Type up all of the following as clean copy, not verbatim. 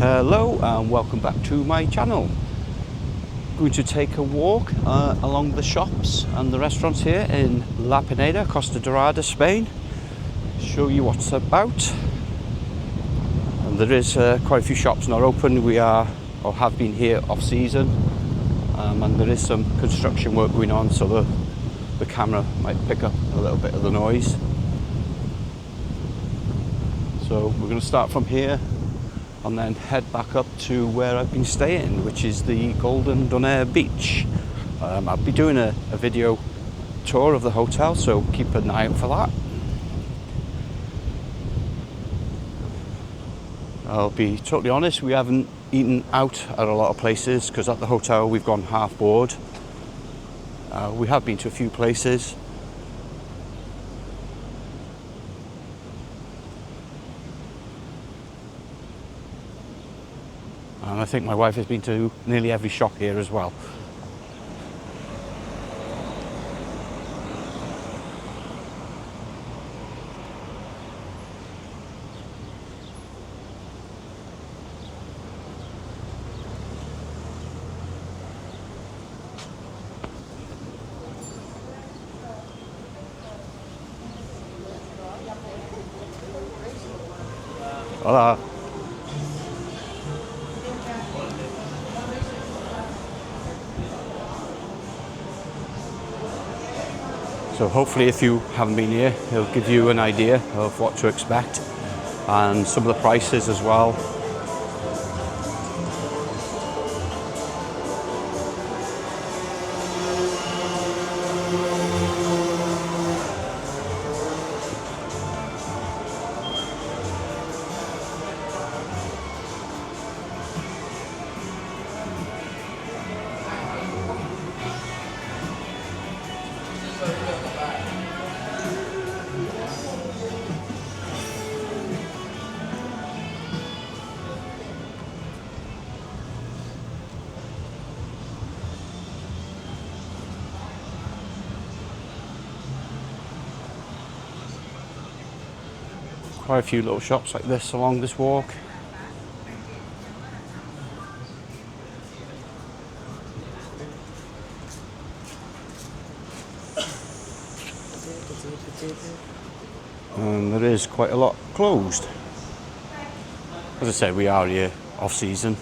Hello and welcome back to my channel. Going to take a walk along the shops and the restaurants here in La Pineda, Costa Dorada, Spain. Show you what's about. And there is quite a few shops not open. We are or have been here off season, and there is some construction work going on, so the camera might pick up a little bit of the noise. So we're going to start from here and then head back up to where I've been staying, which is the Golden Donair Beach. I'll be doing a video tour of the hotel, so keep an eye out for that. I'll be totally honest, we haven't eaten out at a lot of places because at the hotel we've gone half board. We have been to a few places. And I think my wife has been to nearly every shop here as well. Hola. So hopefully if you haven't been here, it'll give you an idea of what to expect and some of the prices as well. Quite a few little shops like this along this walk. And there is quite a lot closed. As I said, we are here off season.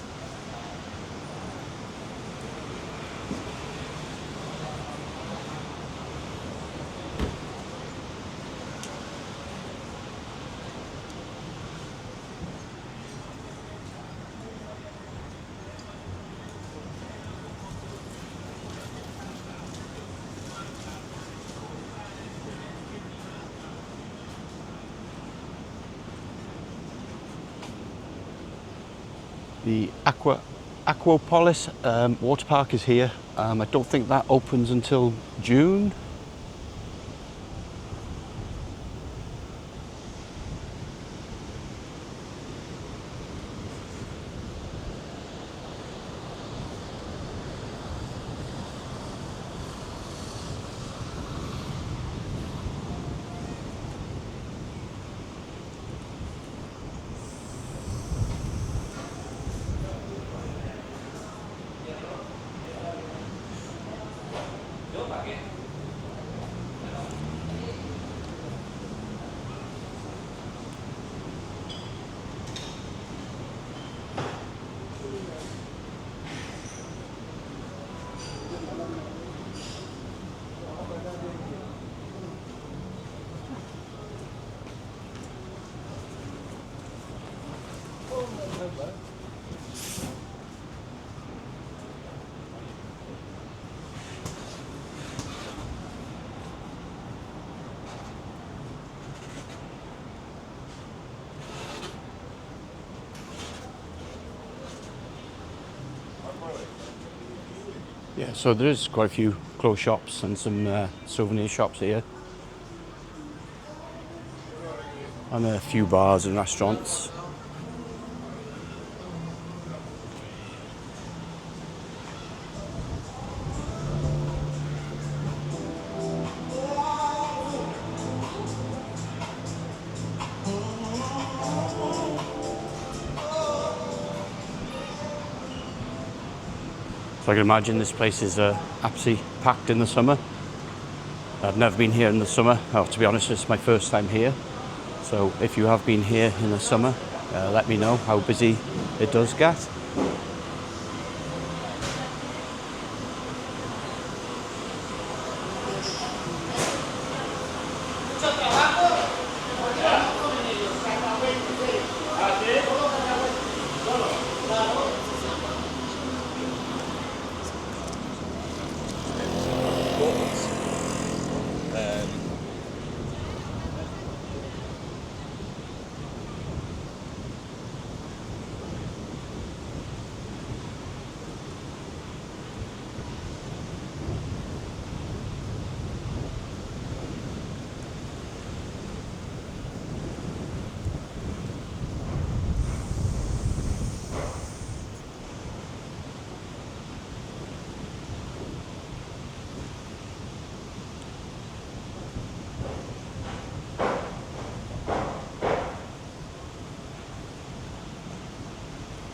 The Aquapolis water park is here. I don't think that opens until June. Yeah, so there is quite a few clothes shops and some souvenir shops here. And a few bars and restaurants. So I can imagine this place is absolutely packed in the summer. I've never been here in the summer. Oh, to be honest, it's my first time here. So if you have been here in the summer, let me know how busy it does get.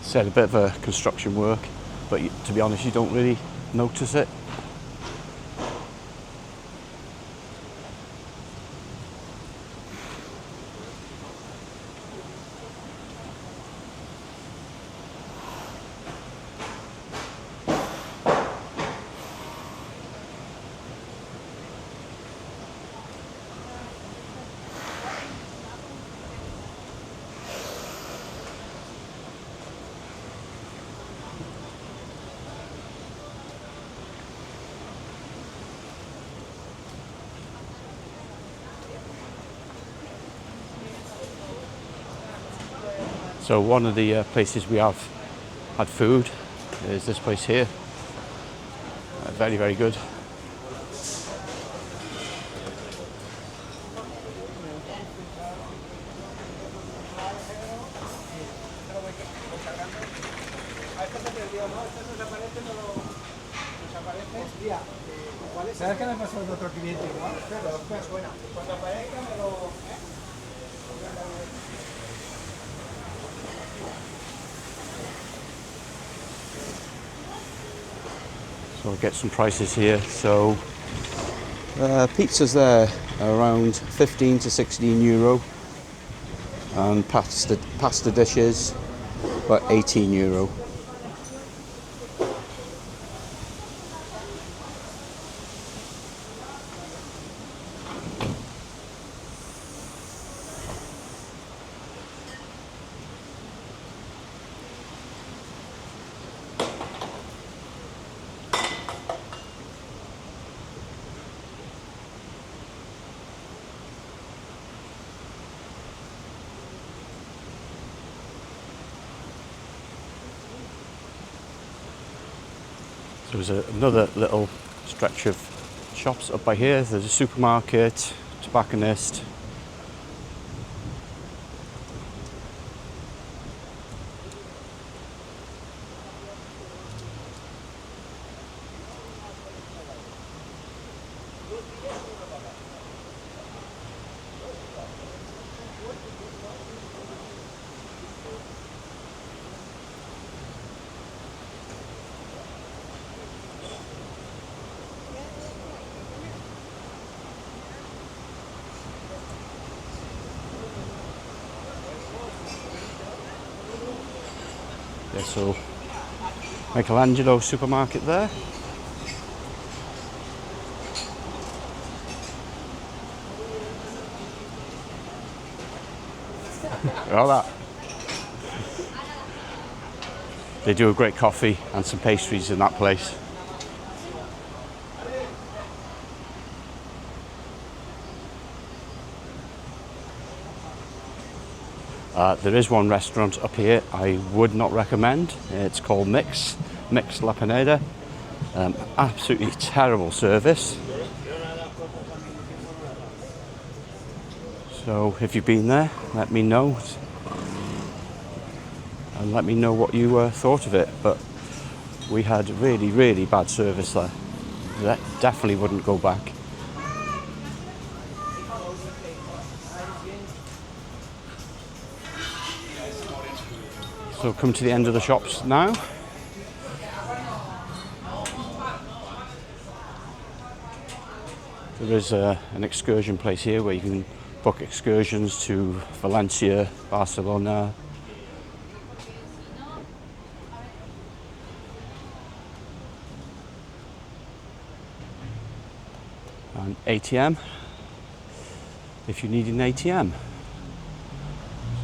Said a bit of a construction work, but to be honest, you don't really notice it. So one of the places we have had food is this place here. Very, very good. ¿Sabes qué me pasó de otro cliente igual? Pero después, bueno, cuando aparezca me lo... So I'll get some prices here. So pizzas there are around 15 to 16 euro, and pasta dishes about 18 euro. So there's another little stretch of shops up by here. There's a supermarket, tobacconist. Yeah, so Michelangelo supermarket there. All that. They do a great coffee and some pastries in that place. There is one restaurant up here I would not recommend. It's called Mix La Pineda. Absolutely terrible service. So if you've been there, let me know. And let me know what you thought of it. But we had really, really bad service there. That definitely wouldn't go back. So come to the end of the shops now. There is an excursion place here where you can book excursions to Valencia, Barcelona. And ATM, if you need an ATM.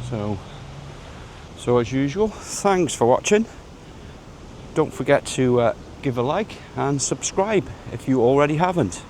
So as usual, thanks for watching. Don't forget to give a like and subscribe if you already haven't.